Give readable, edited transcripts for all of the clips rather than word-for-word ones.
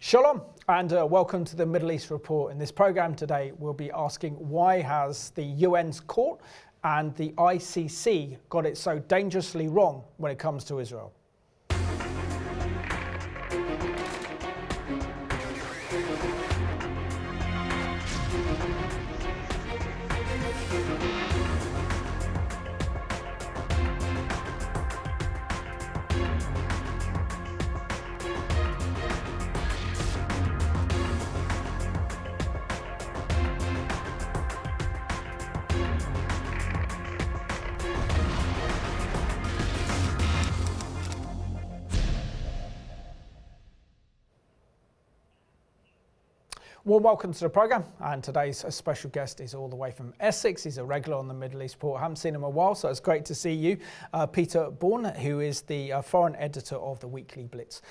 Shalom and welcome to the Middle East Report. In this program today, we'll be asking why has the UN's court and the ICC got it so dangerously wrong when it comes to Israel? Well, welcome to the programme, and today's special guest is all the way from Essex. He's a regular on the Middle East Report. I haven't seen him in a while, so it's great to see you. Peter Baum, who is the foreign editor of the weekly Blitz.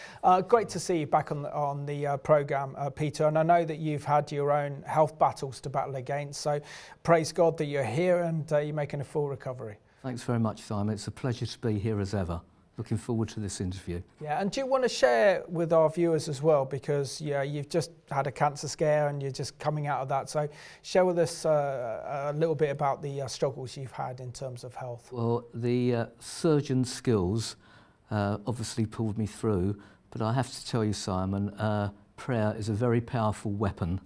Great to see you back on the programme, Peter, and I know that you've had your own health battles to battle against, so praise God that you're here and you're making a full recovery. Thanks very much, Simon. It's a pleasure to be here as ever. Looking forward to this interview. Yeah, and do you want to share with our viewers as well, because you've just had a cancer scare and you're just coming out of that, so share with us a little bit about the struggles you've had in terms of health. Well, the surgeon's skills obviously pulled me through, but I have to tell you, Simon, prayer is a very powerful weapon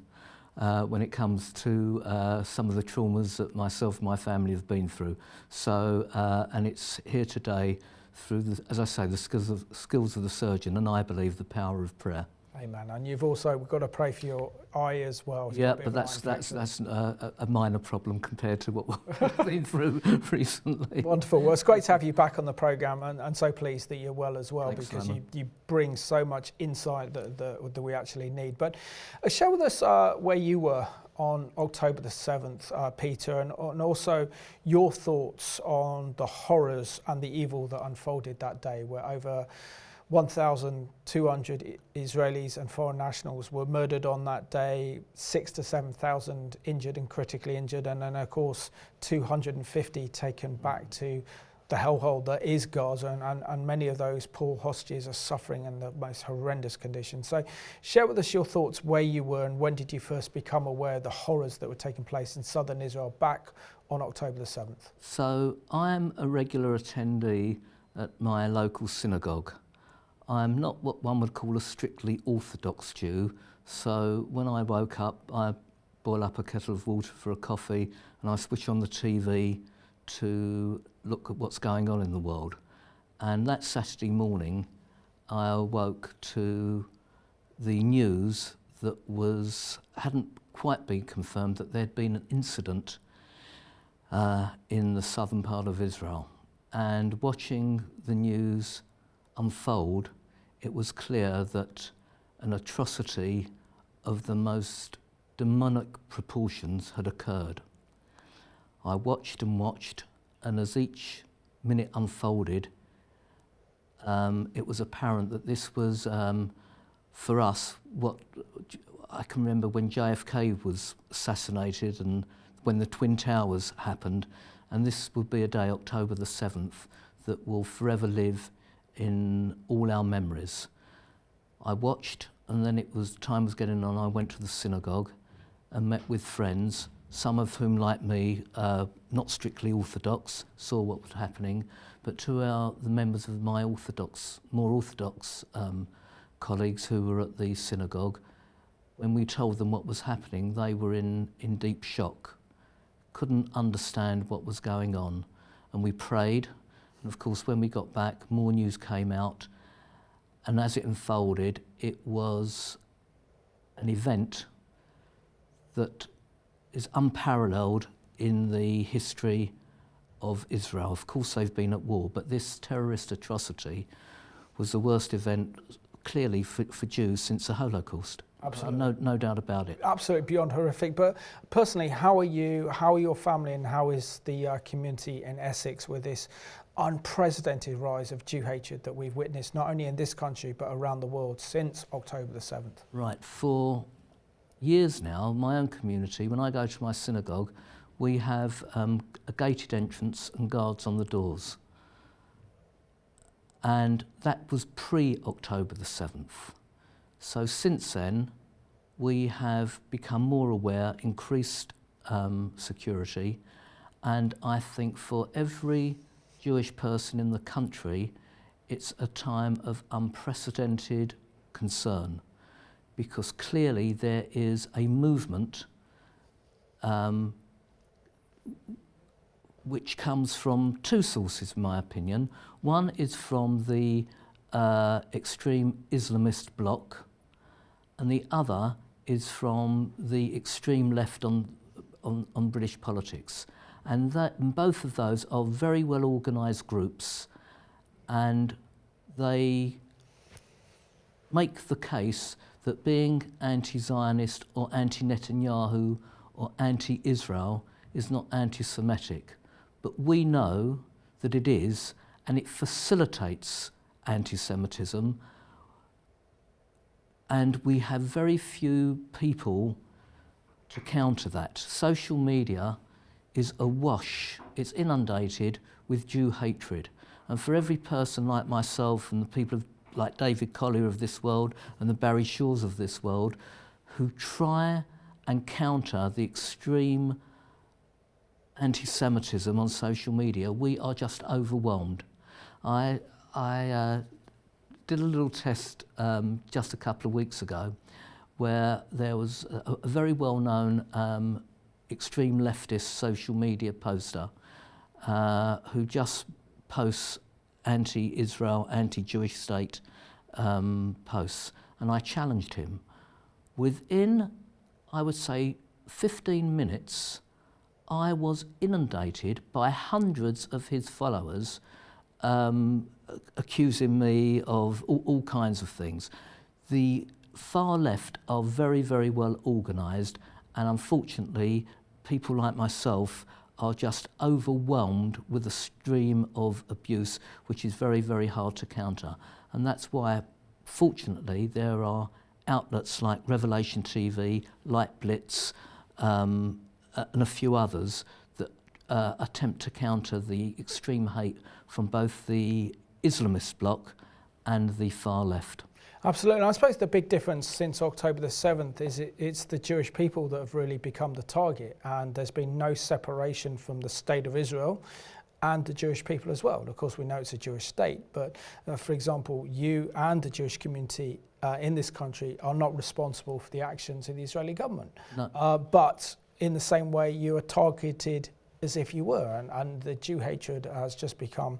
when it comes to some of the traumas that myself and my family have been through. So, and it's here today through, as I say, the skills of the surgeon, and I believe the power of prayer. Amen. And you've also got to pray for your eye as well. Yeah, but that's a minor problem compared to what we've been through recently. Wonderful. Well, it's great to have you back on the programme, and so pleased that you're well as well. Thanks, because Simon. you bring so much insight that we actually need. But share with us where you were on October the 7th, Peter, and also your thoughts on the horrors and the evil that unfolded that day, where over 1,200 Israelis and foreign nationals were murdered on that day, 6,000 to 7,000 injured and critically injured, and then of course 250 taken back to the hellhole that is Gaza, and many of those poor hostages are suffering in the most horrendous conditions. So share with us your thoughts where you were and when did you first become aware of the horrors that were taking place in southern Israel back on October the 7th? So I'm a regular attendee at my local synagogue. I'm not what one would call a strictly Orthodox Jew, so when I woke up, I boil up a kettle of water for a coffee and I switch on the TV to look at what's going on in the world. And that Saturday morning, I awoke to the news that hadn't quite been confirmed, that there'd been an incident in the southern part of Israel. And watching the news unfold, it was clear that an atrocity of the most demonic proportions had occurred. I watched and watched, and as each minute unfolded, it was apparent that this was, for us, what I can remember when JFK was assassinated and when the Twin Towers happened, and this would be a day, October the 7th, that will forever live in all our memories. I watched, and then time was getting on. I went to the synagogue and met with friends, some of whom, like me, not strictly Orthodox, saw what was happening, but to the members of my more Orthodox colleagues who were at the synagogue, when we told them what was happening, they were in deep shock, couldn't understand what was going on, and we prayed. And of course, when we got back, more news came out, and as it unfolded, it was an event that is unparalleled in the history of Israel. Of course, they've been at war, but this terrorist atrocity was the worst event, clearly, for Jews since the Holocaust. Absolutely. No doubt about it. Absolutely beyond horrific. But personally, how are you? How are your family, and how is the community in Essex with this unprecedented rise of Jew hatred that we've witnessed not only in this country but around the world since October the 7th? Right. For years now, my own community, when I go to my synagogue, we have a gated entrance and guards on the doors. And that was pre-October the 7th. So since then, we have become more aware, increased security, and I think for every Jewish person in the country, it's a time of unprecedented concern, because clearly there is a movement which comes from two sources, in my opinion. One is from the extreme Islamist bloc, and the other is from the extreme left on British politics. And both of those are very well organised groups, and they make the case that being anti-Zionist or anti-Netanyahu or anti-Israel is not anti-Semitic. But we know that it is, and it facilitates anti-Semitism, and we have very few people to counter that. Social media is awash, it's inundated with Jew hatred. And for every person like myself and the people like David Collier of this world and the Barry Shaws of this world who try and counter the extreme anti-Semitism on social media, we are just overwhelmed. I did a little test just a couple of weeks ago where there was a very well-known extreme leftist social media poster who just posts anti-Israel, anti-Jewish state posts, and I challenged him. Within, I would say, 15 minutes, I was inundated by hundreds of his followers accusing me of all kinds of things. The far left are very, very well organised, and unfortunately, people like myself are just overwhelmed with a stream of abuse, which is very, very hard to counter. And that's why, fortunately, there are outlets like Revelation TV, like Blitz, and a few others that attempt to counter the extreme hate from both the Islamist bloc and the far left. Absolutely, and I suppose the big difference since October the 7th is it's the Jewish people that have really become the target, and there's been no separation from the state of Israel and the Jewish people as well. Of course, we know it's a Jewish state, but for example, you and the Jewish community in this country are not responsible for the actions of the Israeli government. No. But in the same way, you are targeted as if you were, and the Jew hatred has just become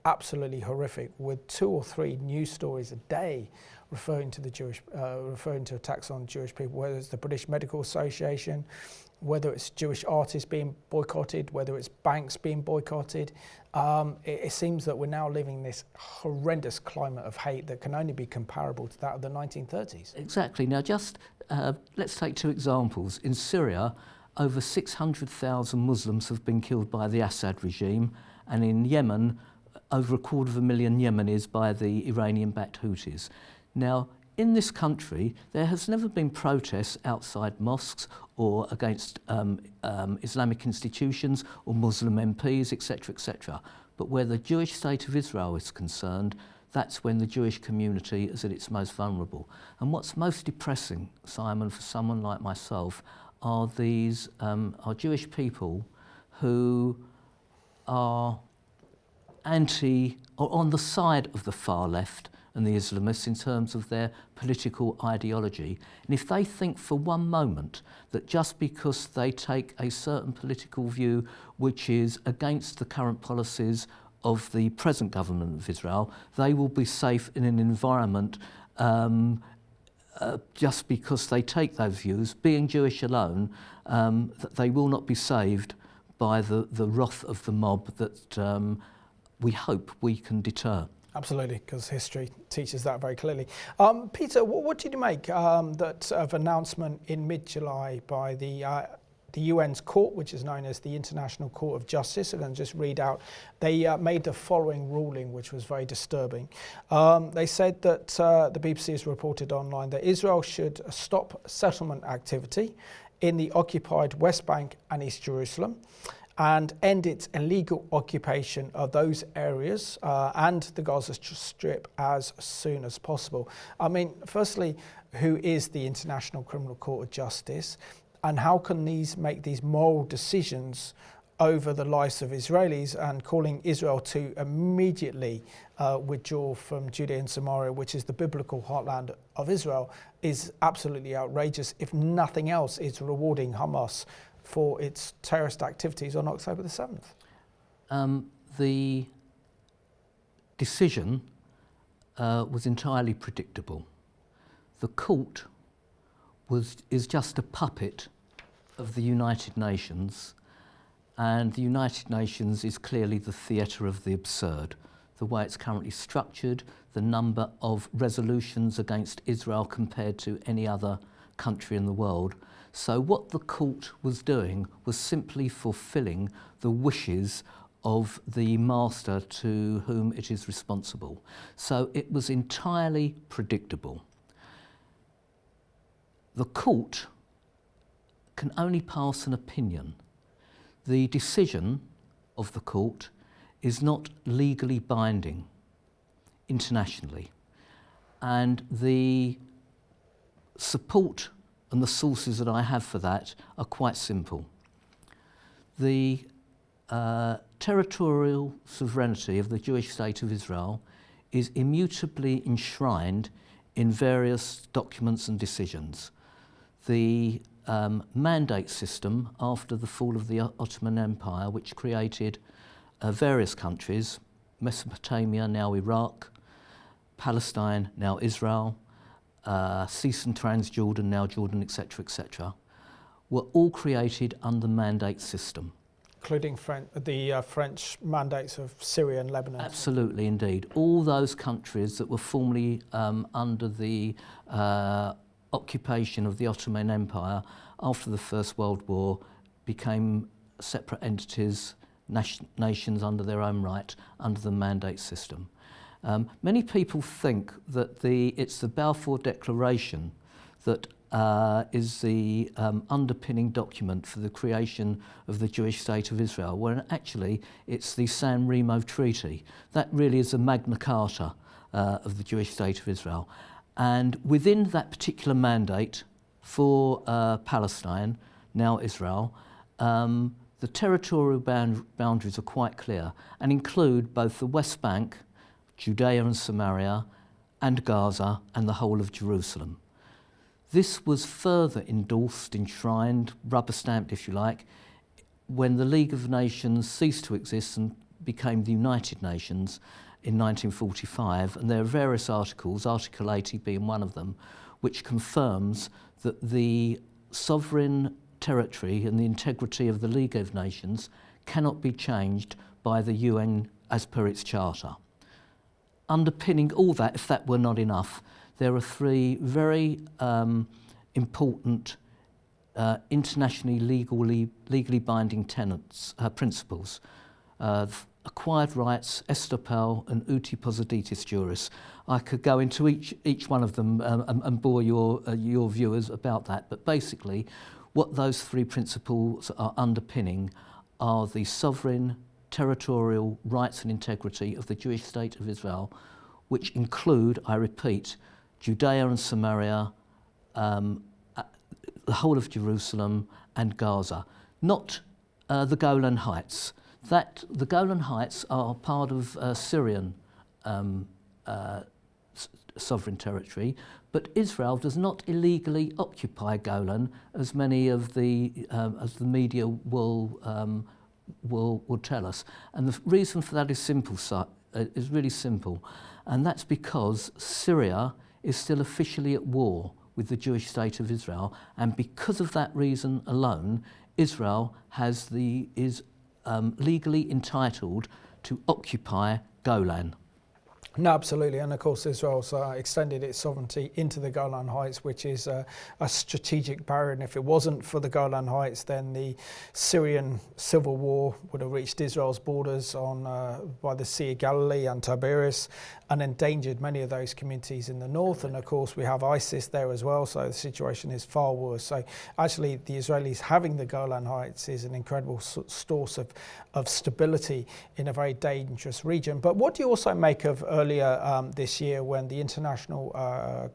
absolutely horrific, with 2 or 3 news stories a day referring to attacks on Jewish people, whether it's the British Medical Association, whether it's Jewish artists being boycotted, whether it's banks being boycotted. It seems that we're now living this horrendous climate of hate that can only be comparable to that of the 1930s. Exactly. Now, just let's take 2 examples. In Syria, over 600,000 Muslims have been killed by the Assad regime, and in Yemen, over 250,000 Yemenis by the Iranian-backed Houthis. Now, in this country, there has never been protests outside mosques or against Islamic institutions or Muslim MPs, etc., etc. But where the Jewish state of Israel is concerned, that's when the Jewish community is at its most vulnerable. And what's most depressing, Simon, for someone like myself, are these are Jewish people who are on the side of the far left and the Islamists in terms of their political ideology. And if they think for one moment that just because they take a certain political view which is against the current policies of the present government of Israel, they will be safe in an environment just because they take those views, being Jewish alone, that they will not be saved by the wrath of the mob that we hope we can deter. Absolutely, because history teaches that very clearly. Peter, what did you make of announcement in mid-July by the UN's court, which is known as the International Court of Justice? I'm going to just read out. They made the following ruling, which was very disturbing. They said that the BBC has reported online that Israel should stop settlement activity in the occupied West Bank and East Jerusalem, and end its illegal occupation of those areas and the Gaza Strip as soon as possible. I mean, firstly, who is the International Criminal Court of Justice, and how can these make these moral decisions over the lives of Israelis, and calling Israel to immediately withdraw from Judea and Samaria, which is the biblical heartland of Israel, is absolutely outrageous. If nothing else, it's rewarding Hamas for its terrorist activities on October the 7th. The decision was entirely predictable. The court is just a puppet of the United Nations, and the United Nations is clearly the theatre of the absurd. The way it's currently structured, the number of resolutions against Israel compared to any other country in the world. So what the court was doing was simply fulfilling the wishes of the master to whom it is responsible. So it was entirely predictable. The court can only pass an opinion. The decision of the court is not legally binding internationally, and the support and the sources that I have for that are quite simple. The territorial sovereignty of the Jewish state of Israel is immutably enshrined in various documents and decisions. The mandate system after the fall of the Ottoman Empire, which created various countries, Mesopotamia, now Iraq, Palestine, now Israel, Cis and Transjordan, now Jordan, etc., etc., were all created under the mandate system. Including the French mandates of Syria and Lebanon. Absolutely, indeed. All those countries that were formerly under the occupation of the Ottoman Empire after the First World War became separate entities, nations under their own right, under the mandate system. Many people think that it's the Balfour Declaration that is the underpinning document for the creation of the Jewish state of Israel, when actually it's the San Remo Treaty. That really is the Magna Carta of the Jewish state of Israel. And within that particular mandate for Palestine, now Israel, the territorial boundaries are quite clear and include both the West Bank, Judea and Samaria, and Gaza, and the whole of Jerusalem. This was further endorsed, enshrined, rubber-stamped, if you like, when the League of Nations ceased to exist and became the United Nations in 1945, and there are various articles, Article 80 being one of them, which confirms that the sovereign territory and the integrity of the League of Nations cannot be changed by the UN as per its charter. Underpinning all that, if that were not enough, there are three very important internationally legally binding principles. Acquired rights, estopel, and uti possidetis juris. I could go into each one of them and bore your viewers about that, but basically what those three principles are underpinning are the sovereign territorial rights and integrity of the Jewish state of Israel, which include, I repeat, Judea and Samaria, the whole of Jerusalem and Gaza, not the Golan Heights. The Golan Heights are part of Syrian sovereign territory, but Israel does not illegally occupy Golan, as many of as the media will tell us. And the reason for that is simple, is really simple, and that's because Syria is still officially at war with the Jewish state of Israel, and because of that reason alone, Israel is legally entitled to occupy Golan. No, absolutely. And of course, Israel's extended its sovereignty into the Golan Heights, which is a strategic barrier. And if it wasn't for the Golan Heights, then the Syrian civil war would have reached Israel's borders by the Sea of Galilee and Tiberias and endangered many of those communities in the north. And of course, we have ISIS there as well. So the situation is far worse. So actually, the Israelis having the Golan Heights is an incredible source of stability in a very dangerous region. But what do you also make of earlier this year when the International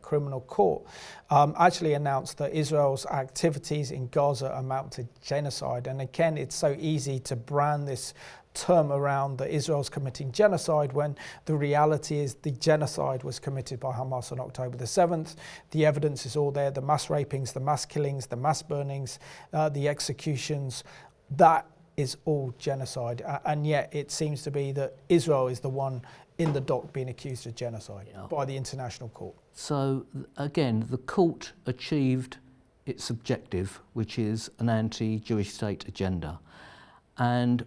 Criminal Court actually announced that Israel's activities in Gaza amount to genocide? And again, it's so easy to brand this term around that Israel's committing genocide when the reality is the genocide was committed by Hamas on October the 7th. The evidence is all there, the mass rapings, the mass killings, the mass burnings, the executions. That is all genocide. And yet it seems to be that Israel is the one in the dock being accused of genocide by the International Court. So again, the court achieved its objective, which is an anti-Jewish state agenda. And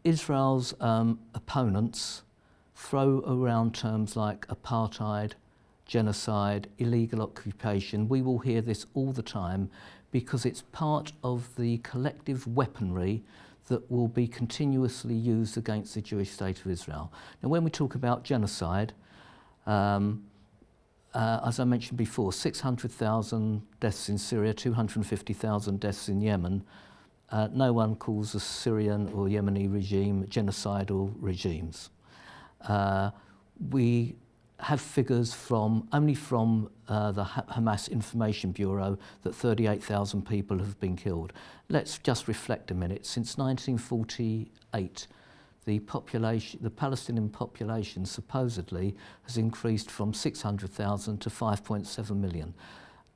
Israel's opponents throw around terms like apartheid, genocide, illegal occupation. We will hear this all the time because it's part of the collective weaponry that will be continuously used against the Jewish state of Israel. Now, when we talk about genocide, as I mentioned before, 600,000 deaths in Syria, 250,000 deaths in Yemen. No one calls the Syrian or Yemeni regime genocidal regimes. We have figures only from the Hamas Information Bureau that 38,000 people have been killed. Let's just reflect a minute. Since 1948, the Palestinian population supposedly has increased from 600,000 to 5.7 million.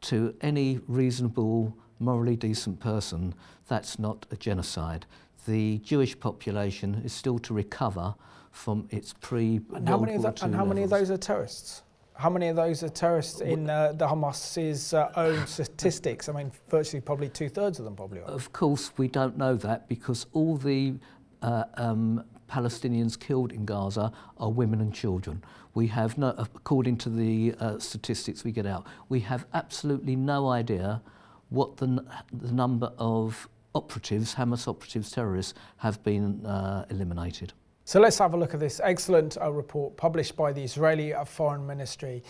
To any reasonable, morally decent person, that's not a genocide. The Jewish population is still to recover from its pre-World War II And how many of those are terrorists? How many of those are terrorists in the Hamas's own statistics? I mean, virtually probably 2/3 of them probably are. Of course, we don't know that because all the Palestinians killed in Gaza are women and children. We have no, according to the statistics we get out, we have absolutely no idea what the number of operatives, Hamas operatives, terrorists, have been eliminated. So let's have a look at this excellent report published by the Israeli Foreign Ministry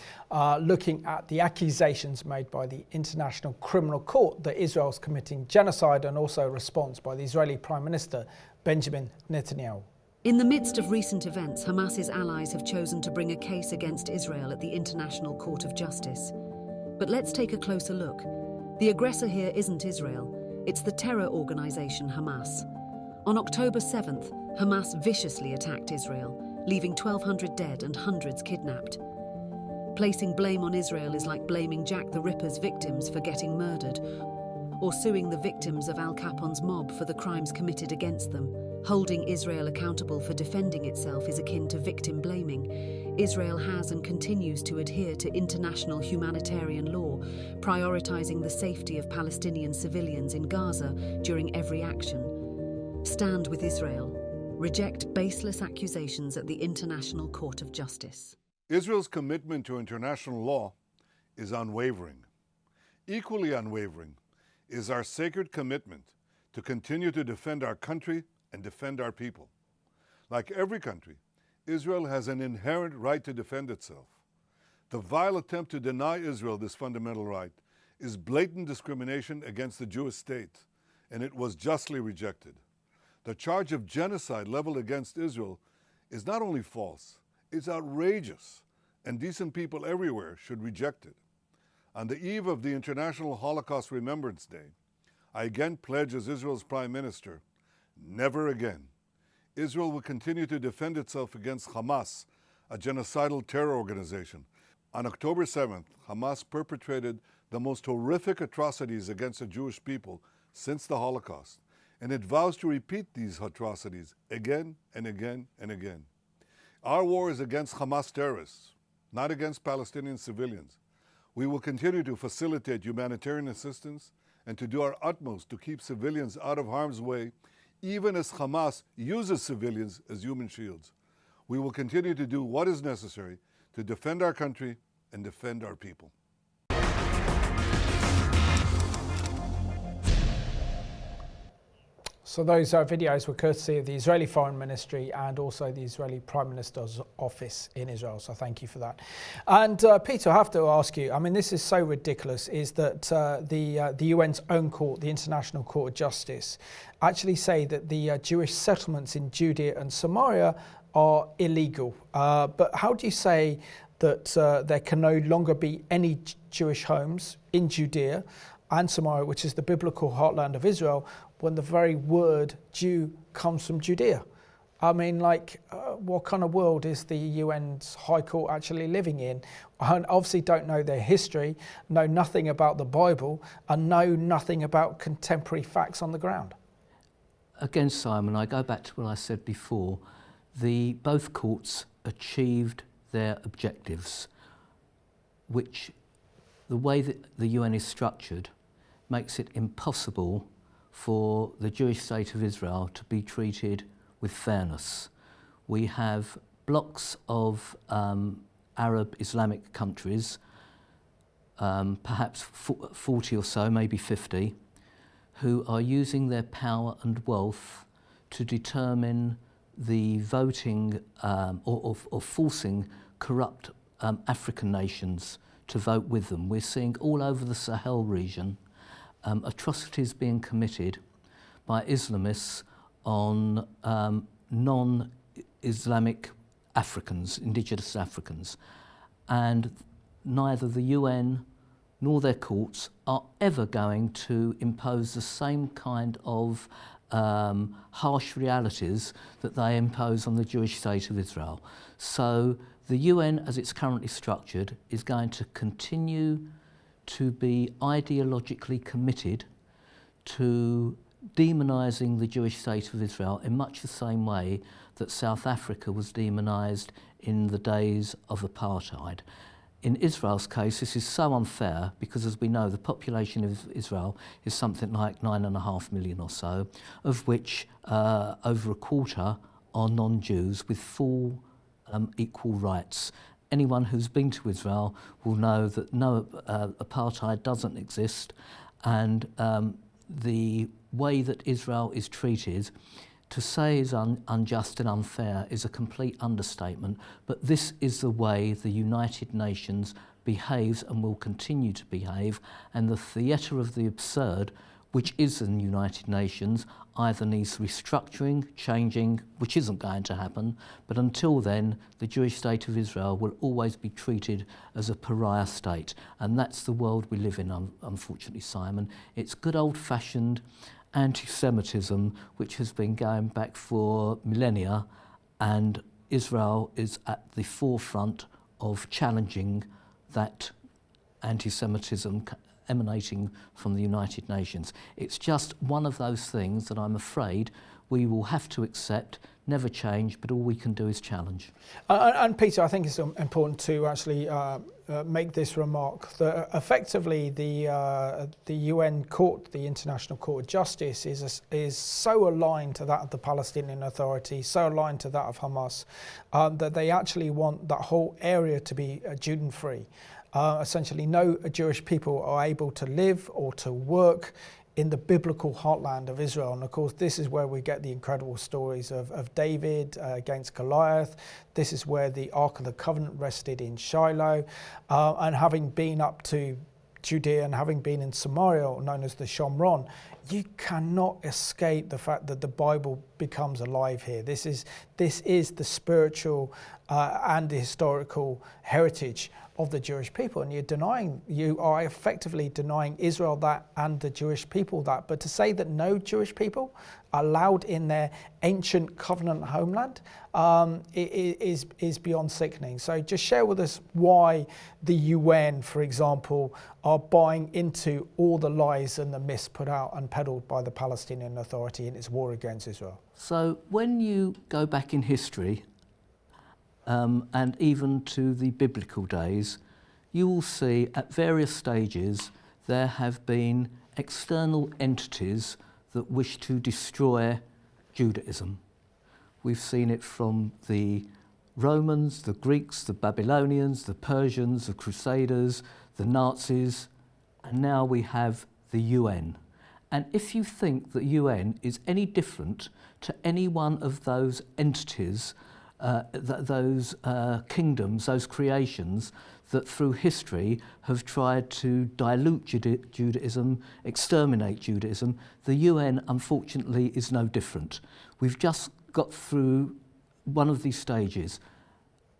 looking at the accusations made by the International Criminal Court that Israel is committing genocide and also a response by the Israeli Prime Minister Benjamin Netanyahu. In the midst of recent events, Hamas's allies have chosen to bring a case against Israel at the International Court of Justice. But let's take a closer look. The aggressor here isn't Israel, it's the terror organization Hamas. On October 7th, Hamas viciously attacked Israel, leaving 1,200 dead and hundreds kidnapped. Placing blame on Israel is like blaming Jack the Ripper's victims for getting murdered, or suing the victims of Al Capone's mob for the crimes committed against them. Holding Israel accountable for defending itself is akin to victim blaming. Israel has and continues to adhere to international humanitarian law, prioritizing the safety of Palestinian civilians in Gaza during every action. Stand with Israel. Reject baseless accusations at the International Court of Justice. Israel's commitment to international law is unwavering. Equally unwavering is our sacred commitment to continue to defend our country and defend our people. Like every country, Israel has an inherent right to defend itself. The vile attempt to deny Israel this fundamental right is blatant discrimination against the Jewish state, and it was justly rejected. The charge of genocide leveled against Israel is not only false, it's outrageous, and decent people everywhere should reject it. On the eve of the International Holocaust Remembrance Day, I again pledge as Israel's Prime Minister, never again. Israel will continue to defend itself against Hamas, a genocidal terror organization. On October 7th, Hamas perpetrated the most horrific atrocities against the Jewish people since the Holocaust, and it vows to repeat these atrocities again and again and again. Our war is against Hamas terrorists, not against Palestinian civilians. We will continue to facilitate humanitarian assistance and to do our utmost to keep civilians out of harm's way, even as Hamas uses civilians as human shields. we will continue to do what is necessary to defend our country and defend our people. So those videos were courtesy of the Israeli Foreign Ministry and also the Israeli Prime Minister's office in Israel. So thank you for that. And Peter, I have to ask you, I mean, this is so ridiculous, is that the UN's own court, the International Court of Justice, actually say that the Jewish settlements in Judea and Samaria are illegal. But how do you say that there can no longer be any Jewish homes in Judea and Samaria, which is the biblical heartland of Israel, when the very word Jew comes from Judea? I mean, like, what kind of world is the UN's High Court actually living in? I obviously don't know their history, know nothing about the Bible, and know nothing about contemporary facts on the ground. Again, Simon, I go back to what I said before. Both courts achieved their objectives, which the way that the UN is structured makes it impossible for the Jewish state of Israel to be treated with fairness. We have blocks of Arab Islamic countries, perhaps 40 or so, maybe 50, who are using their power and wealth to determine the voting or forcing corrupt African nations to vote with them. We're seeing all over the Sahel region atrocities being committed by Islamists on non-Islamic Africans, indigenous Africans, and neither the UN nor their courts are ever going to impose the same kind of harsh realities that they impose on the Jewish state of Israel. So the UN, as it's currently structured, is going to continue to be ideologically committed to demonising the Jewish state of Israel in much the same way that South Africa was demonised in the days of apartheid. In Israel's case, this is so unfair because, as we know, the population of Israel is something like 9.5 million or so, of which over a quarter are non-Jews with full equal rights. Anyone who's been to Israel will know that no apartheid doesn't exist, and the way that Israel is treated, to say is unjust and unfair is a complete understatement, but this is the way the United Nations behaves and will continue to behave, and the theatre of the absurd, which is in the United Nations, either needs restructuring, changing, which isn't going to happen, but until then, the Jewish state of Israel will always be treated as a pariah state, and that's the world we live in, unfortunately, Simon. It's good old-fashioned anti-Semitism, which has been going back for millennia, and Israel is at the forefront of challenging that anti-Semitism emanating from the United Nations. It's just one of those things that I'm afraid we will have to accept, never change, but all we can do is challenge. And Peter, I think it's important to actually make this remark that effectively the UN Court, the International Court of Justice, is so aligned to that of the Palestinian Authority, so aligned to that of Hamas, that they actually want that whole area to be Judean-free. Essentially, no Jewish people are able to live or to work in the biblical heartland of Israel. And of course, this is where we get the incredible stories of David against Goliath. This is where the Ark of the Covenant rested in Shiloh. And having been up to Judea and having been in Samaria, known as the Shomron, you cannot escape the fact that the Bible becomes alive here. This is the spiritual and the historical heritage of the Jewish people, and you are effectively denying Israel that and the Jewish people that. But to say that no Jewish people are allowed in their ancient covenant homeland is beyond sickening. So just share with us why the UN, for example, are buying into all the lies and the myths put out and peddled by the Palestinian Authority in its war against Israel. So when you go back in history, and even to the biblical days, you will see at various stages there have been external entities that wish to destroy Judaism. We've seen it from the Romans, the Greeks, the Babylonians, the Persians, the Crusaders, the Nazis, and now we have the UN. And if you think the UN is any different to any one of those entities, those kingdoms, those creations that through history have tried to dilute Judaism, exterminate Judaism, the UN unfortunately is no different. We've just got through one of these stages,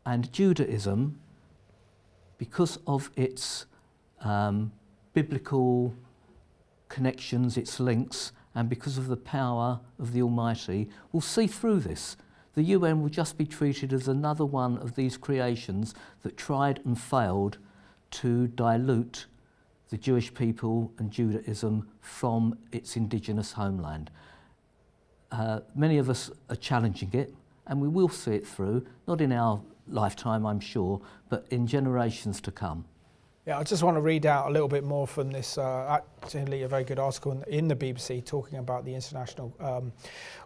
and Judaism, because of its biblical connections, its links, and because of the power of the Almighty, will see through this. The UN will just be treated as another one of these creations that tried and failed to dilute the Jewish people and Judaism from its indigenous homeland. Many of us are challenging it, and we will see it through, not in our lifetime, I'm sure, but in generations to come. Yeah, I just want to read out a little bit more from this, actually a very good article in the BBC talking about the International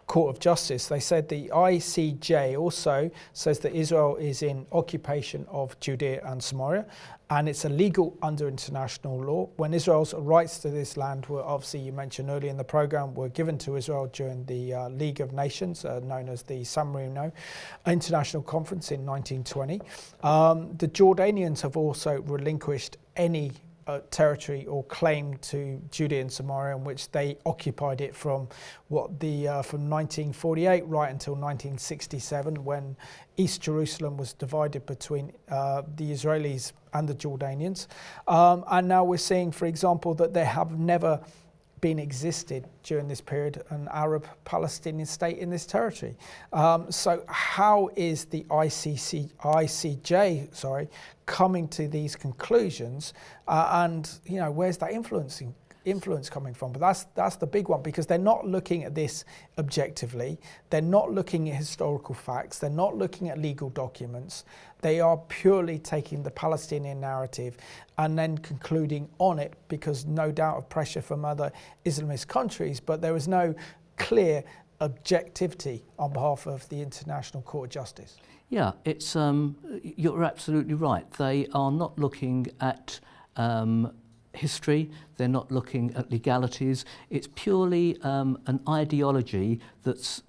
Court of Justice. They said the ICJ also says that Israel is in occupation of Judea and Samaria, and it's illegal under international law. When Israel's rights to this land were, obviously you mentioned earlier in the programme, were given to Israel during the League of Nations, known as the San Marino International Conference in 1920. The Jordanians have also relinquished any territory or claim to Judea and Samaria, in which they occupied it from from 1948 right until 1967, when East Jerusalem was divided between the Israelis and the Jordanians. And now we're seeing, for example, that there have never been existed during this period an Arab-Palestinian state in this territory. So how is the ICJ coming to these conclusions? And where's that influence coming from? But that's the big one, because they're not looking at this objectively. They're not looking at historical facts. They're not looking at legal documents. They are purely taking the Palestinian narrative and then concluding on it, because no doubt of pressure from other Islamist countries, but there is no clear objectivity on behalf of the International Court of Justice. Yeah, it's you're absolutely right. They are not looking at history, they're not looking at legalities. It's purely an ideology that's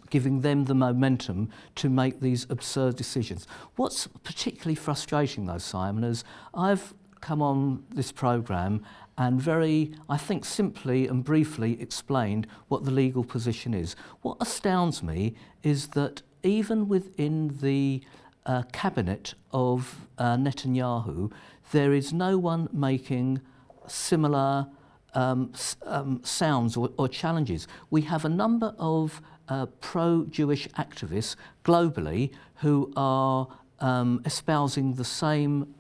giving them the momentum to make these absurd decisions. What's particularly frustrating though, Simon, is I've come on this programme and I think simply and briefly explained what the legal position is. What astounds me is that even within the cabinet of Netanyahu, there is no one making similar sounds or challenges. We have a number of pro-Jewish activists globally who are espousing the same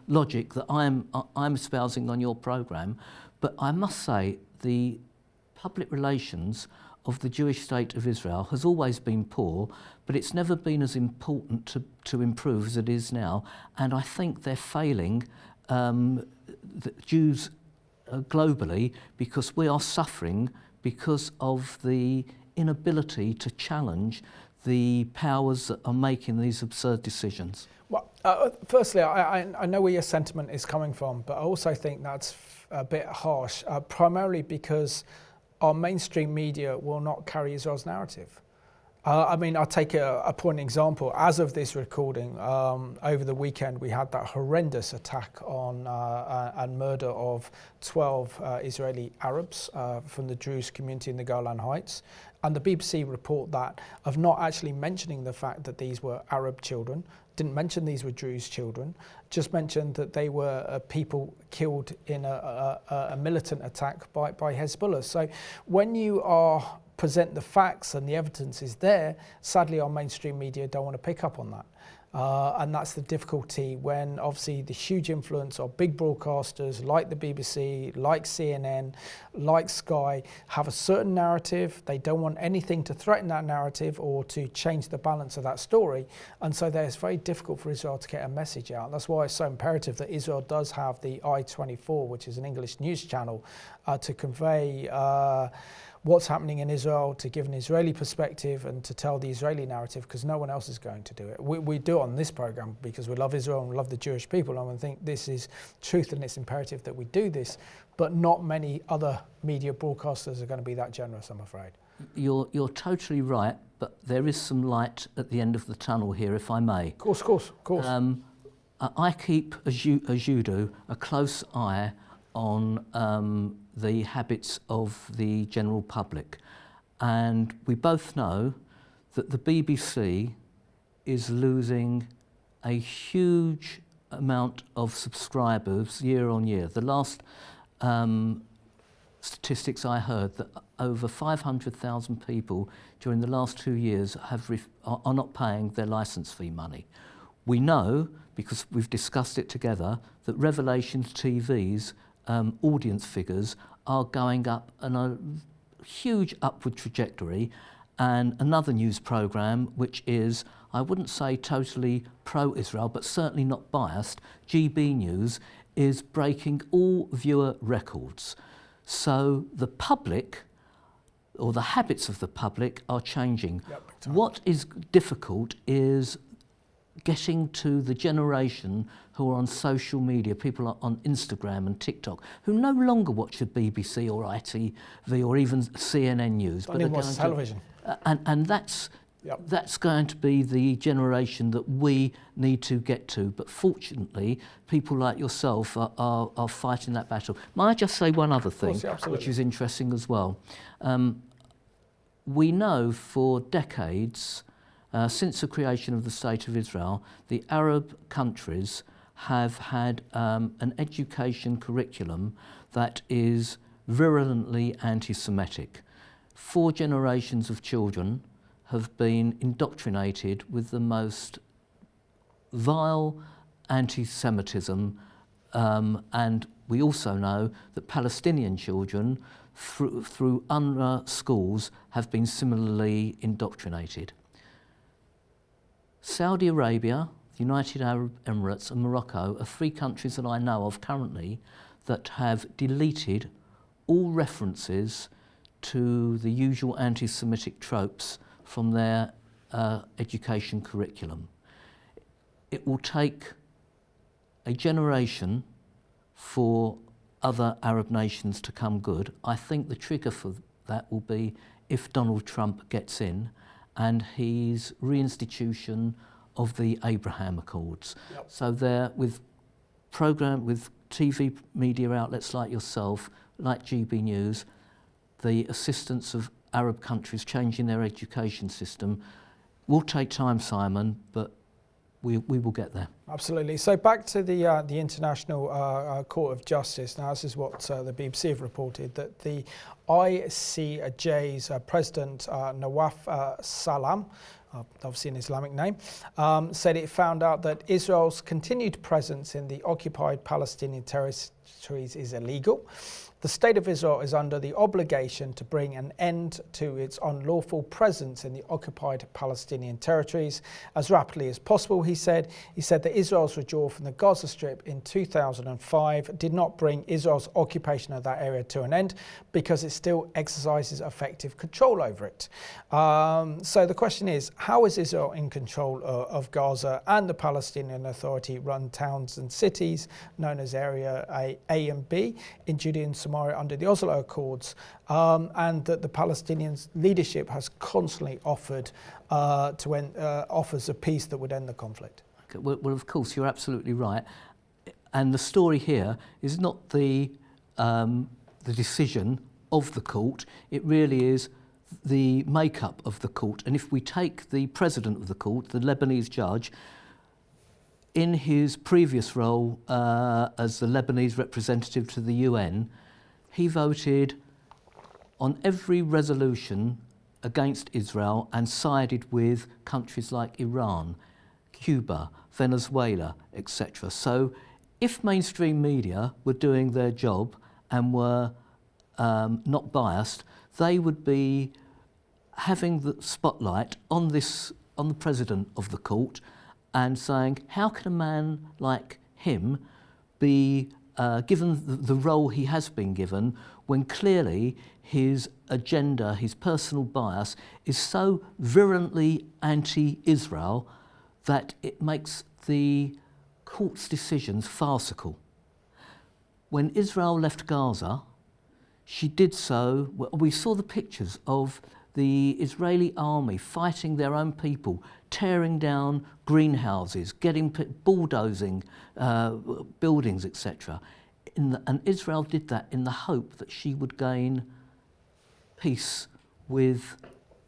logic that I'm espousing on your programme, but I must say the public relations of the Jewish state of Israel has always been poor, but it's never been as important to improve as it is now, and I think they're failing the Jews globally, because we are suffering because of the inability to challenge the powers that are making these absurd decisions. Well, firstly, I know where your sentiment is coming from, but I also think that's a bit harsh, primarily because our mainstream media will not carry Israel's narrative. I'll take a point example. As of this recording, over the weekend, we had that horrendous attack on and murder of 12 Israeli Arabs from the Druze community in the Golan Heights. And the BBC report that of not actually mentioning the fact that these were Arab children, didn't mention these were Druze children, just mentioned that they were people killed in a militant attack by Hezbollah. So when you present the facts and the evidence is there, sadly our mainstream media don't want to pick up on that. And that's the difficulty when obviously the huge influence of big broadcasters like the BBC, like CNN, like Sky have a certain narrative. They don't want anything to threaten that narrative or to change the balance of that story. And so it's very difficult for Israel to get a message out. That's why it's so imperative that Israel does have the I-24, which is an English news channel, to convey what's happening in Israel, to give an Israeli perspective and to tell the Israeli narrative, because no one else is going to do it. We do it on this program because we love Israel and we love the Jewish people, and I think this is truth and it's imperative that we do this, but not many other media broadcasters are going to be that generous, I'm afraid. You're totally right, but there is some light at the end of the tunnel here, if I may. Of course. I keep, as you do, a close eye on the habits of the general public. And we both know that the BBC is losing a huge amount of subscribers year on year. The last statistics I heard, that over 500,000 people during the last 2 years are not paying their licence fee money. We know, because we've discussed it together, that Revelations TV's audience figures are going up on a huge upward trajectory, and another news programme, which is, I wouldn't say totally pro-Israel, but certainly not biased, GB News, is breaking all viewer records. So the public, or the habits of the public, are changing. Yep. What is difficult is getting to the generation who are on social media, people on Instagram and TikTok, who no longer watch the BBC or ITV or even CNN News. But even watch television. And that's going to be the generation that we need to get to. But fortunately, people like yourself are fighting that battle. May I just say one other thing, which is interesting as well? We know for decades, since the creation of the State of Israel, the Arab countries have had an education curriculum that is virulently anti-Semitic. 4 generations of children have been indoctrinated with the most vile anti-Semitism, and we also know that Palestinian children through UNRWA schools have been similarly indoctrinated. Saudi Arabia, the United Arab Emirates and Morocco are 3 countries that I know of currently that have deleted all references to the usual anti-Semitic tropes from their education curriculum. It will take a generation for other Arab nations to come good. I think the trigger for that will be if Donald Trump gets in and his reinstitution of the Abraham Accords. Yep. So there, with TV media outlets like yourself, like GB News, the assistance of Arab countries changing their education system will take time, Simon, but we will get there. Absolutely. So back to the International Court of Justice. Now, this is what the BBC have reported, that the ICJ's President Nawaf Salam, obviously an Islamic name, said it found out that Israel's continued presence in the occupied Palestinian territories is illegal. The State of Israel is under the obligation to bring an end to its unlawful presence in the occupied Palestinian territories as rapidly as possible, he said. He said that Israel's withdrawal from the Gaza Strip in 2005 did not bring Israel's occupation of that area to an end because it still exercises effective control over it. So the question is, how is Israel in control of Gaza and the Palestinian Authority-run towns and cities known as Area A and B in Judea and Samaria under the Oslo Accords, and that the Palestinian leadership has constantly offered to end offers of peace that would end the conflict? Okay, well, of course, you're absolutely right. And the story here is not the decision of the court. It really is the makeup of the court. And if we take the president of the court, the Lebanese judge, in his previous role as the Lebanese representative to the UN, he voted on every resolution against Israel and sided with countries like Iran. Cuba, Venezuela, etc. So if mainstream media were doing their job and were not biased, they would be having the spotlight on the president of the court and saying, how can a man like him be given the role he has been given when clearly his agenda, his personal bias, is so virulently anti-Israel that it makes the court's decisions farcical. When Israel left Gaza, she did so, we saw the pictures of the Israeli army fighting their own people, tearing down greenhouses, bulldozing buildings, etc. And Israel did that in the hope that she would gain peace with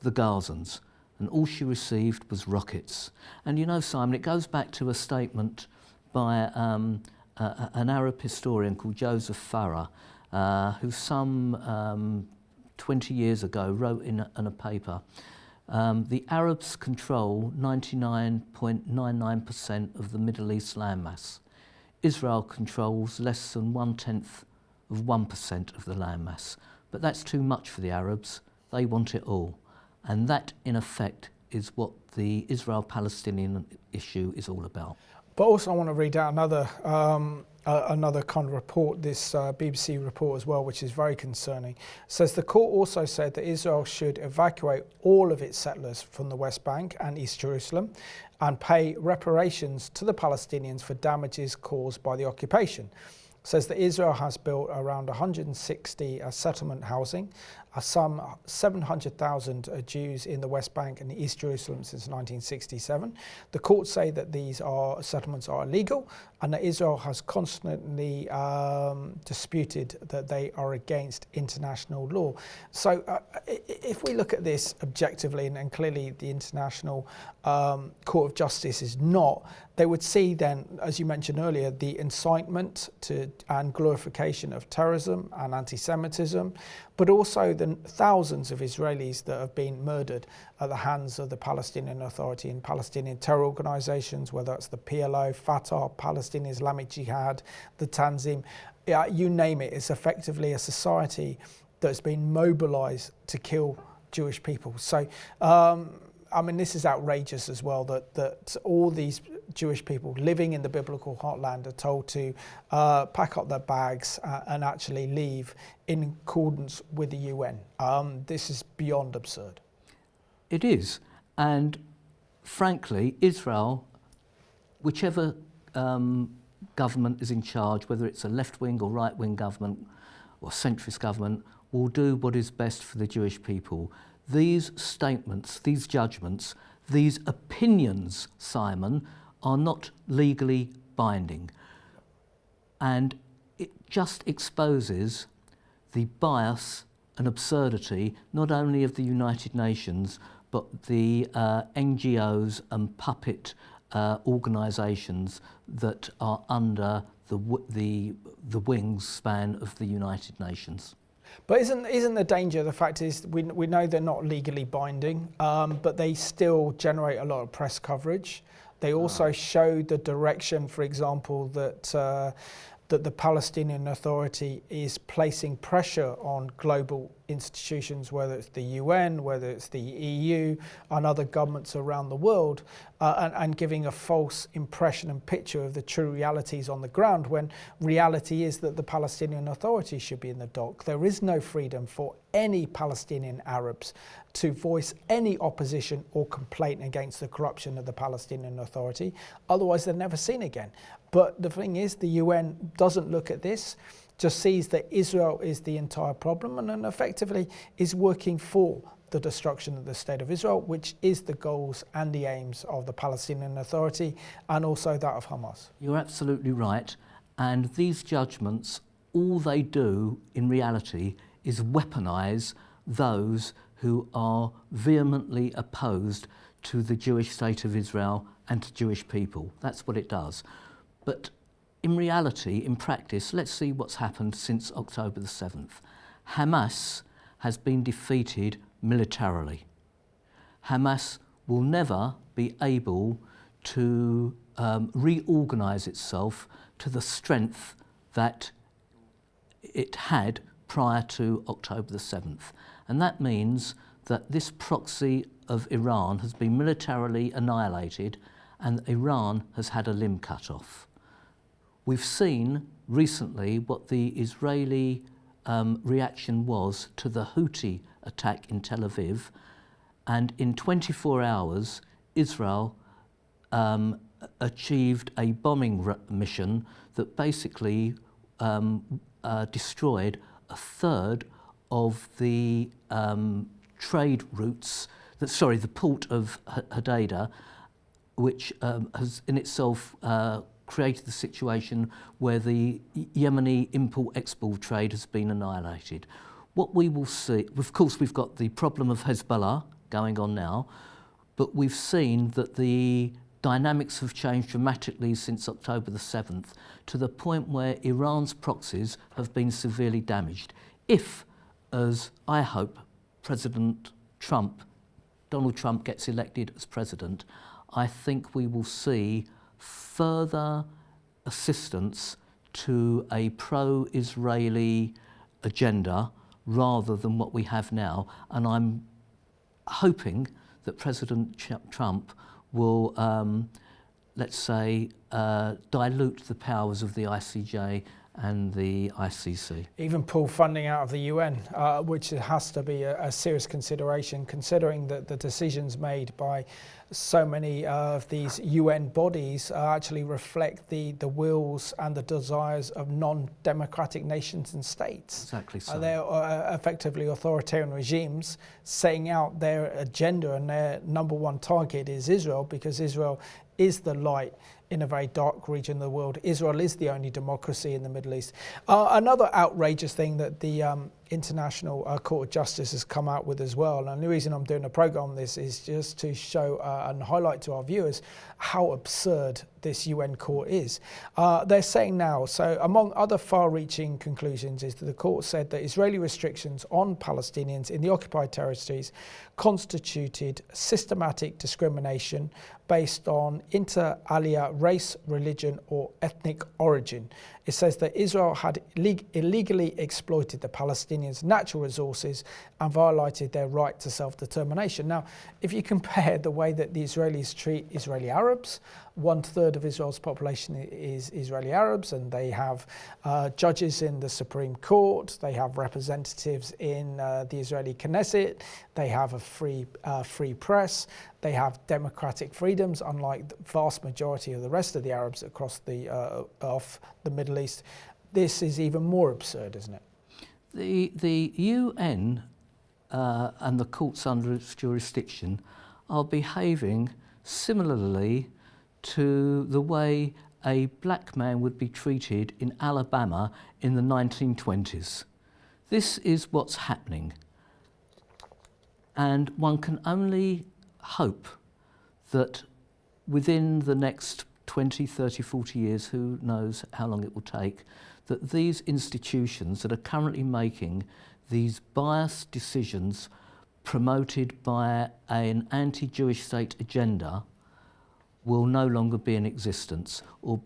the Gazans. And all she received was rockets. And you know, Simon, it goes back to a statement by an Arab historian called Joseph Farah, who some 20 years ago wrote in a paper, the Arabs control 99.99% of the Middle East landmass. Israel controls less than 0.1% of the landmass. But that's too much for the Arabs. They want it all. And that, in effect, is what the Israel-Palestinian issue is all about. But also I want to read out another kind of report, this BBC report as well, which is very concerning. It says the court also said that Israel should evacuate all of its settlers from the West Bank and East Jerusalem and pay reparations to the Palestinians for damages caused by the occupation. It says that Israel has built around 160 settlement housing, some 700,000 Jews in the West Bank and East Jerusalem since 1967. The courts say that these settlements are illegal and that Israel has constantly disputed that they are against international law. So if we look at this objectively, and clearly the International Court of Justice is not, they would see then, as you mentioned earlier, the incitement to and glorification of terrorism and anti-Semitism, but also the thousands of Israelis that have been murdered at the hands of the Palestinian Authority and Palestinian terror organisations, whether it's the PLO, Fatah, Palestinian Islamic Jihad, the Tanzim, you name it. It's effectively a society that's been mobilised to kill Jewish people. So, I mean, this is outrageous as well, that all these Jewish people living in the biblical heartland are told to pack up their bags and actually leave in accordance with the UN. This is beyond absurd. It is. And frankly, Israel, whichever government is in charge, whether it's a left-wing or right-wing government or centrist government, will do what is best for the Jewish people. These statements, these judgments, these opinions, Simon, are not legally binding. And it just exposes the bias and absurdity not only of the United Nations, but the NGOs and puppet organisations that are under the wingspan of the United Nations. But isn't the danger, the fact is we know they're not legally binding, but they still generate a lot of press coverage. They also show the direction, for example, that the Palestinian Authority is placing pressure on global institutions, whether it's the UN, whether it's the EU and other governments around the world, and giving a false impression and picture of the true realities on the ground, when reality is that the Palestinian Authority should be in the dock. There is no freedom for any Palestinian Arabs to voice any opposition or complaint against the corruption of the Palestinian Authority. Otherwise, they're never seen again. But the thing is, the UN doesn't look at this, just sees that Israel is the entire problem and then effectively is working for the destruction of the State of Israel, which is the goals and the aims of the Palestinian Authority and also that of Hamas. You're absolutely right. And these judgments, all they do in reality is weaponise those who are vehemently opposed to the Jewish State of Israel and to Jewish people. That's what it does. But in reality, in practice, let's see what's happened since October the 7th. Hamas has been defeated militarily. Hamas will never be able to reorganise itself to the strength that it had prior to October the 7th. And that means that this proxy of Iran has been militarily annihilated and Iran has had a limb cut off. We've seen recently what the Israeli reaction was to the Houthi attack in Tel Aviv, and in 24 hours Israel achieved a bombing mission that basically destroyed a third of the trade routes, the port of Hodeidah, which has in itself created the situation where the Yemeni import-export trade has been annihilated. What we will see, of course, we've got the problem of Hezbollah going on now, but we've seen that the dynamics have changed dramatically since October the 7th to the point where Iran's proxies have been severely damaged. If, as I hope, Donald Trump gets elected as president, I think we will see further assistance to a pro-Israeli agenda rather than what we have now. And I'm hoping that President Trump will, let's say, dilute the powers of the ICJ and the ICC. Even pull funding out of the UN, which has to be a serious consideration, considering that the decisions made by so many of these UN bodies actually reflect the wills and the desires of non-democratic nations and states. Exactly so. They're effectively authoritarian regimes setting out their agenda, and their number one target is Israel, because Israel is the light in a very dark region of the world. Israel is the only democracy in the Middle East. Another outrageous thing that the International Court of Justice has come out with as well, and the reason I'm doing a program on this is just to show and highlight to our viewers how absurd this UN court is. They're saying now, so among other far-reaching conclusions, is that the court said that Israeli restrictions on Palestinians in the occupied territories constituted systematic discrimination based on inter alia, race, religion or ethnic origin. It says that Israel had illegally exploited the Palestinians' natural resources and violated their right to self-determination. Now, if you compare the way that the Israelis treat Israeli Arabs, 1/3 of Israel's population is Israeli Arabs, and they have judges in the Supreme Court, they have representatives in the Israeli Knesset, they have a free press, they have democratic freedoms, unlike the vast majority of the rest of the Arabs across of the Middle East. This is even more absurd, isn't it? The UN and the courts under its jurisdiction are behaving similarly to the way a black man would be treated in Alabama in the 1920s. This is what's happening. And one can only hope that within the next 20, 30, 40 years, who knows how long it will take, that these institutions that are currently making these biased decisions promoted by an anti-Jewish state agenda will no longer be in existence, or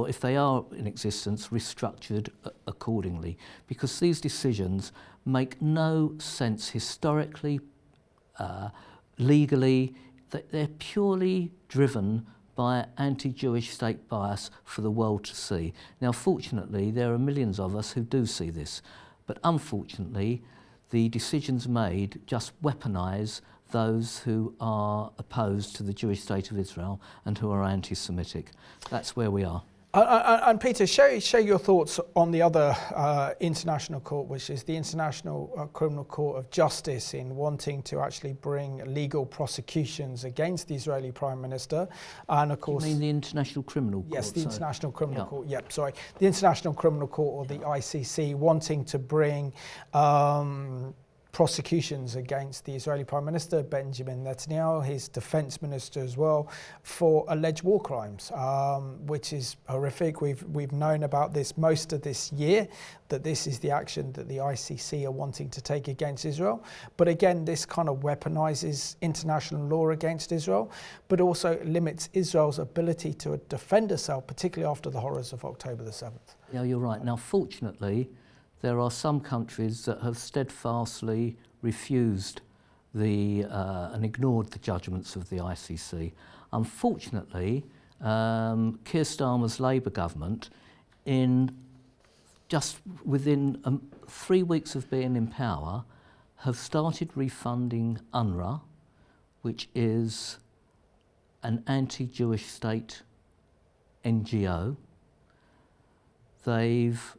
if they are in existence, restructured accordingly, because these decisions make no sense historically, legally. They're purely driven by anti-Jewish state bias for the world to see. Now, fortunately, there are millions of us who do see this, but unfortunately, the decisions made just weaponise those who are opposed to the Jewish state of Israel and who are anti-Semitic. That's where we are. And Peter, share your thoughts on the other international court, which is the International Criminal Court of Justice, in wanting to actually bring legal prosecutions against the Israeli Prime Minister. And of course, you mean the International Criminal Court? Yes, the International Criminal Court. Yep, sorry, the International Criminal Court, or the ICC, wanting to bring prosecutions against the Israeli Prime Minister Benjamin Netanyahu, his defense minister as well, for alleged war crimes, which is horrific. We've known about this most of this year, that this is the action that the ICC are wanting to take against Israel. But again, this kind of weaponizes international law against Israel, but also limits Israel's ability to defend herself, particularly after the horrors of October the 7th. Yeah, you're right. Now, fortunately, there are some countries that have steadfastly refused and ignored the judgments of the ICC. Unfortunately, Keir Starmer's Labour government, in just within 3 weeks of being in power, have started refunding UNRWA, which is an anti-Jewish state NGO. They've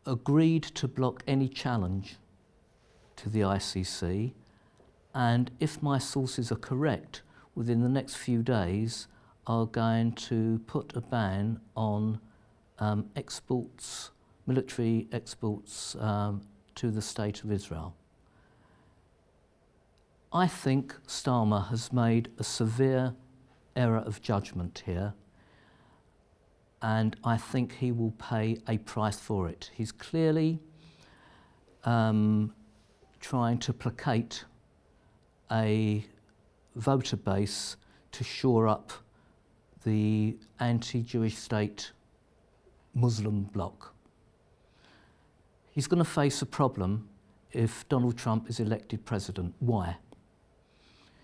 agreed to block any challenge to the ICC, and if my sources are correct, within the next few days are going to put a ban on military exports to the State of Israel. I think Starmer has made a severe error of judgment here, and I think he will pay a price for it. He's clearly trying to placate a voter base to shore up the anti-Jewish state Muslim bloc. He's going to face a problem if Donald Trump is elected president. Why?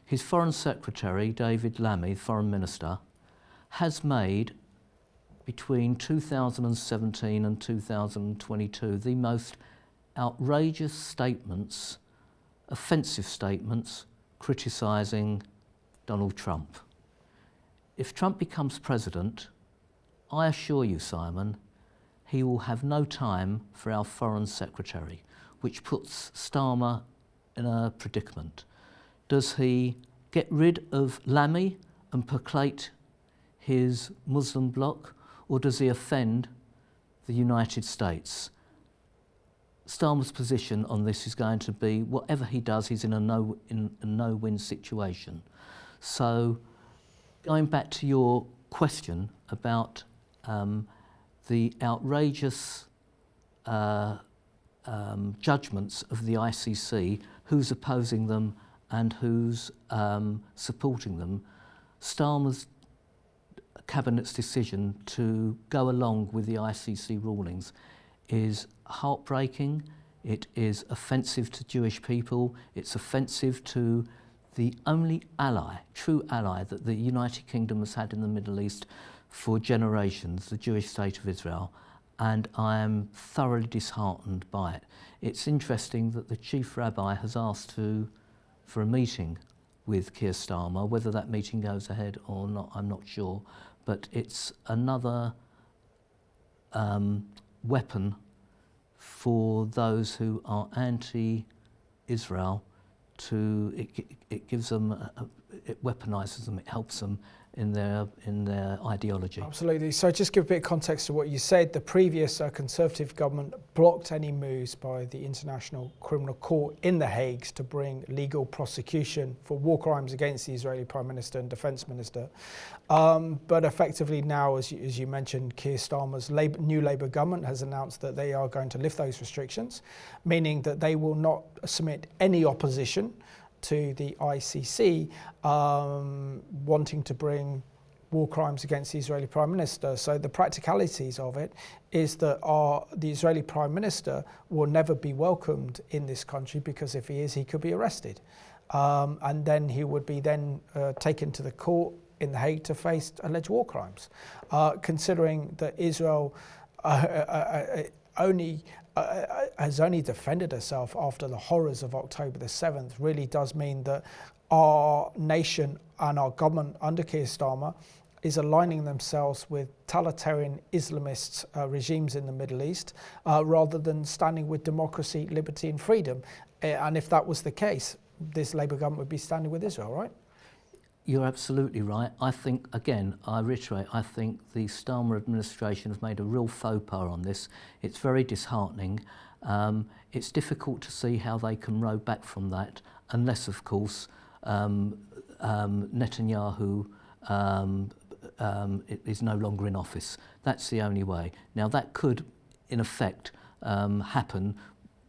His Foreign Secretary, David Lammy, Foreign Minister, has made between 2017 and 2022 the most outrageous statements, offensive statements, criticising Donald Trump. If Trump becomes president, I assure you, Simon, he will have no time for our Foreign Secretary, which puts Starmer in a predicament. Does he get rid of Lammy and placate his Muslim bloc, or does he offend the United States? Starmer's position on this is going to be, whatever he does, he's in a no-win situation. So, going back to your question about the outrageous judgments of the ICC, who's opposing them and who's supporting them, Starmer's Cabinet's decision to go along with the ICC rulings is heartbreaking. It is offensive to Jewish people. It's offensive to the only ally, true ally, that the United Kingdom has had in the Middle East for generations, the Jewish state of Israel, and I am thoroughly disheartened by it. It's interesting that the chief rabbi has asked for a meeting with Keir Starmer. Whether that meeting goes ahead or not, I'm not sure, but it's another weapon for those who are anti-Israel. It gives them, it weaponises them, it helps them in their ideology. Absolutely. So just give a bit of context to what you said. The previous Conservative government blocked any moves by the International Criminal Court in The Hague to bring legal prosecution for war crimes against the Israeli Prime Minister and Defence Minister. But effectively now, as you mentioned, Keir Starmer's new Labour government has announced that they are going to lift those restrictions, meaning that they will not submit any opposition to the ICC wanting to bring war crimes against the Israeli Prime Minister. So the practicalities of it is that the Israeli Prime Minister will never be welcomed in this country, because if he is, he could be arrested. And then he would be taken to the court in The Hague to face alleged war crimes. Considering that Israel has only defended herself after the horrors of October the 7th, really does mean that our nation and our government under Keir Starmer is aligning themselves with totalitarian Islamist regimes in the Middle East, rather than standing with democracy, liberty and freedom. And if that was the case, this Labour government would be standing with Israel, right? You're absolutely right. I think, again, I reiterate, I think the Starmer administration have made a real faux pas on this. It's very disheartening. it's difficult to see how they can row back from that, unless, of course, Netanyahu is no longer in office. That's the only way. Now, that could, in effect, happen,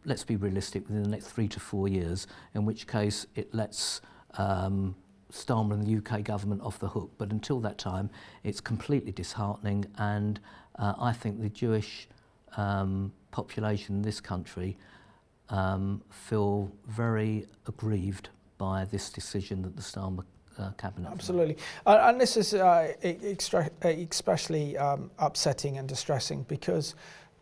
let's be realistic, within the next 3 to 4 years, in which case it lets Starmer and the UK government off the hook. But until that time, it's completely disheartening, and I think the Jewish population in this country feel very aggrieved by this decision that the Starmer cabinet. Absolutely, and this is especially upsetting and distressing because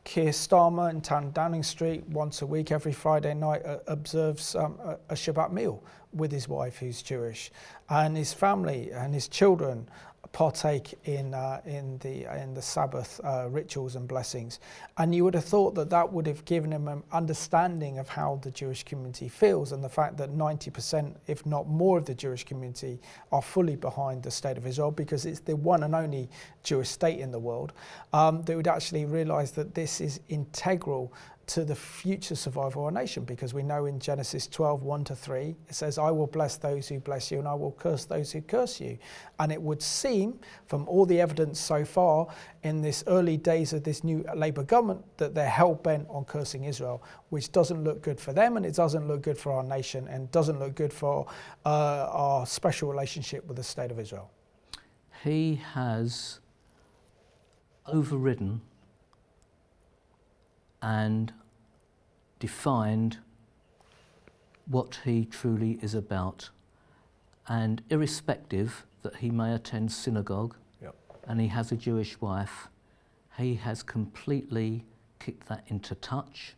Keir Starmer in 10 Downing Street once a week, every Friday night, observes a Shabbat meal with his wife, who's Jewish, and his family and his children partake in the Sabbath rituals and blessings. And you would have thought that that would have given him an understanding of how the Jewish community feels, and the fact that 90%, if not more, of the Jewish community are fully behind the state of Israel because it's the one and only Jewish state in the world. They would actually realise that this is integral to the future survival of our nation, because we know in Genesis 12, 1-3, it says, I will bless those who bless you and I will curse those who curse you. And it would seem, from all the evidence so far in this early days of this new Labour government, that they're hell-bent on cursing Israel, which doesn't look good for them, and it doesn't look good for our nation, and doesn't look good for our special relationship with the state of Israel. He has overridden and defined what he truly is about. And irrespective that he may attend synagogue, Yep. and he has a Jewish wife, he has completely kicked that into touch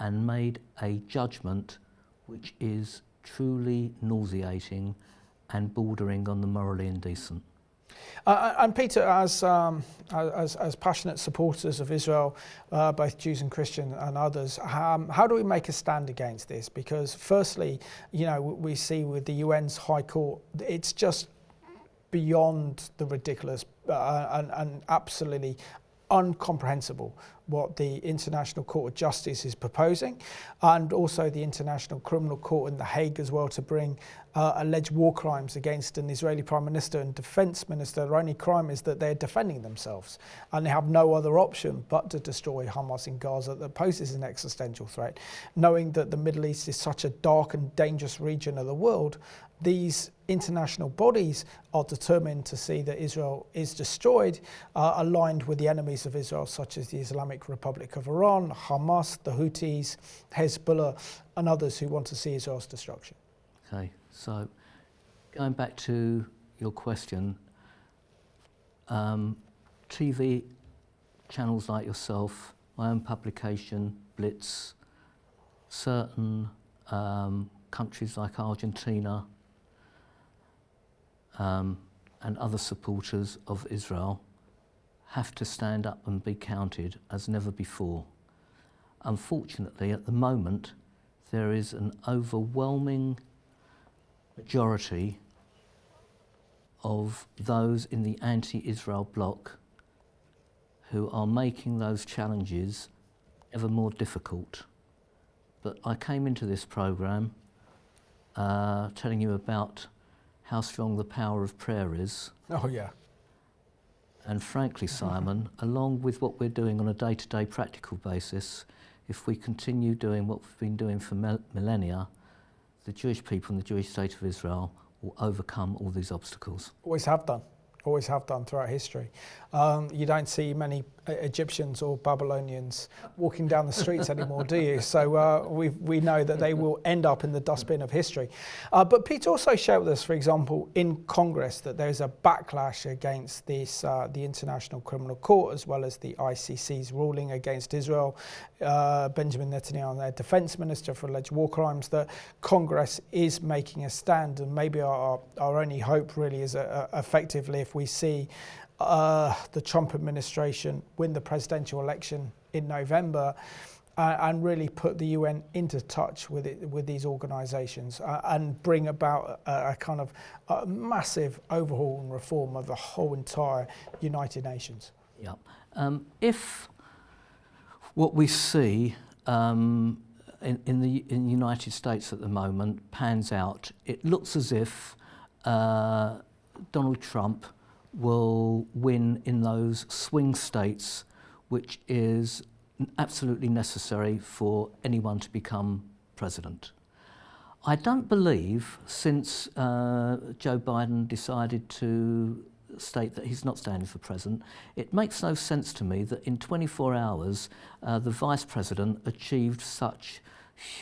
and made a judgment which is truly nauseating and bordering on the morally indecent. And Peter, as passionate supporters of Israel, both Jews and Christian and others, how do we make a stand against this? Because firstly, you know, we see with the UN's High Court, it's just beyond the ridiculous and absolutely incomprehensible what the International Court of Justice is proposing, and also the International Criminal Court in The Hague as well, to bring alleged war crimes against an Israeli Prime Minister and Defence Minister. Their only crime is that they're defending themselves, and they have no other option but to destroy Hamas in Gaza that poses an existential threat. Knowing that the Middle East is such a dark and dangerous region of the world, these international bodies are determined to see that Israel is destroyed, aligned with the enemies of Israel, such as the Islamic Republic of Iran, Hamas, the Houthis, Hezbollah, and others who want to see Israel's destruction. Okay, so going back to your question, TV channels like yourself, my own publication, Blitz, certain countries like Argentina, and other supporters of Israel have to stand up and be counted as never before. Unfortunately, at the moment, there is an overwhelming majority of those in the anti-Israel bloc who are making those challenges ever more difficult. But I came into this programme telling you about how strong the power of prayer is. Oh, yeah. And frankly, Simon, along with what we're doing on a day-to-day practical basis, if we continue doing what we've been doing for millennia, the Jewish people and the Jewish state of Israel will overcome all these obstacles. Always have done throughout history. You don't see many Egyptians or Babylonians walking down the streets anymore, do you? So we know that they will end up in the dustbin of history. But Peter also shared with us, for example, in Congress, that there's a backlash against this, the International Criminal Court, as well as the ICC's ruling against Israel, Benjamin Netanyahu, their defense minister, for alleged war crimes, that Congress is making a stand. And maybe our only hope really is effectively if we see the Trump administration win the presidential election in November and really put the UN into touch with these organisations and bring about a kind of a massive overhaul and reform of the whole entire United Nations. Yeah. If what we see in the United States at the moment pans out, it looks as if Donald Trump will win in those swing states, which is absolutely necessary for anyone to become president. I don't believe, since Joe Biden decided to state that he's not standing for president, it makes no sense to me that in 24 hours the vice president achieved such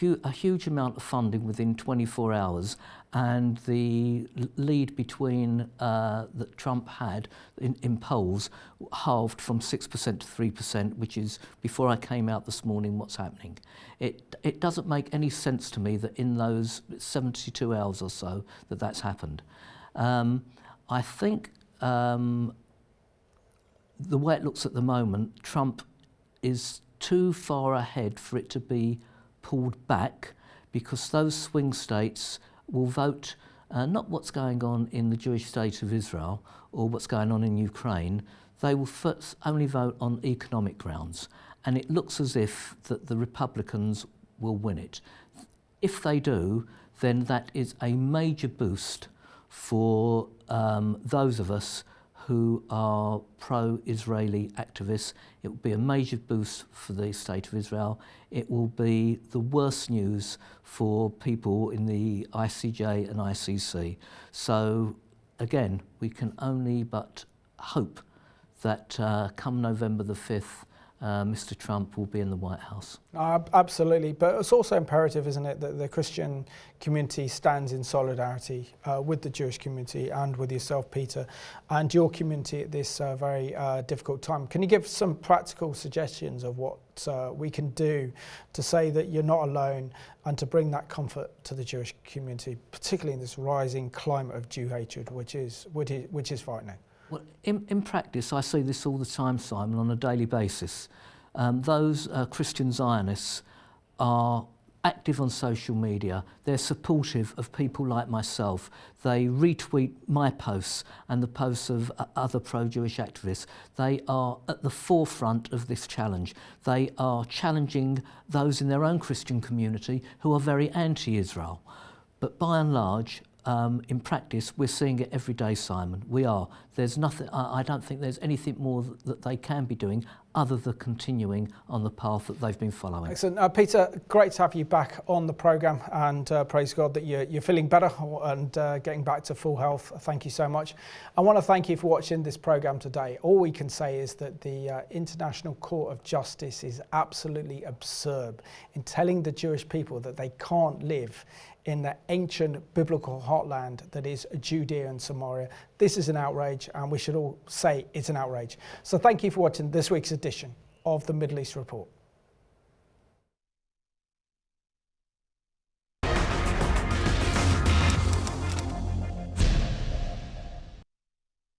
a huge amount of funding within 24 hours, and the lead between that Trump had in polls halved from 6% to 3%, which is, before I came out this morning, what's happening. It doesn't make any sense to me that in those 72 hours or so that's happened. I think the way it looks at the moment, Trump is too far ahead for it to be pulled back, because those swing states will vote not what's going on in the Jewish state of Israel or what's going on in Ukraine. They will first only vote on economic grounds, and it looks as if that the Republicans will win it. If they do, then that is a major boost for those of us who are pro-Israeli activists. It will be a major boost for the State of Israel. It will be the worst news for people in the ICJ and ICC. So again, we can only but hope that come November the 5th, Mr. Trump will be in the White House. Absolutely, but it's also imperative, isn't it, that the Christian community stands in solidarity with the Jewish community and with yourself, Peter, and your community at this very difficult time. Can you give some practical suggestions of what we can do to say that you're not alone and to bring that comfort to the Jewish community, particularly in this rising climate of Jew hatred, which is frightening? Well, in practice, I see this all the time, Simon, on a daily basis. Those Christian Zionists are active on social media. They're supportive of people like myself. They retweet my posts and the posts of other pro-Jewish activists. They are at the forefront of this challenge. They are challenging those in their own Christian community who are very anti-Israel. But by and large, in practice, we're seeing it every day, Simon. We are. There's nothing. I don't think there's anything more that they can be doing other than continuing on the path that they've been following. Excellent. Peter, great to have you back on the programme, and praise God that you're feeling better and getting back to full health. Thank you so much. I want to thank you for watching this programme today. All we can say is that the International Court of Justice is absolutely absurd in telling the Jewish people that they can't live in the ancient biblical heartland that is Judea and Samaria. This is an outrage, and we should all say it's an outrage. So thank you for watching this week's edition of the Middle East Report.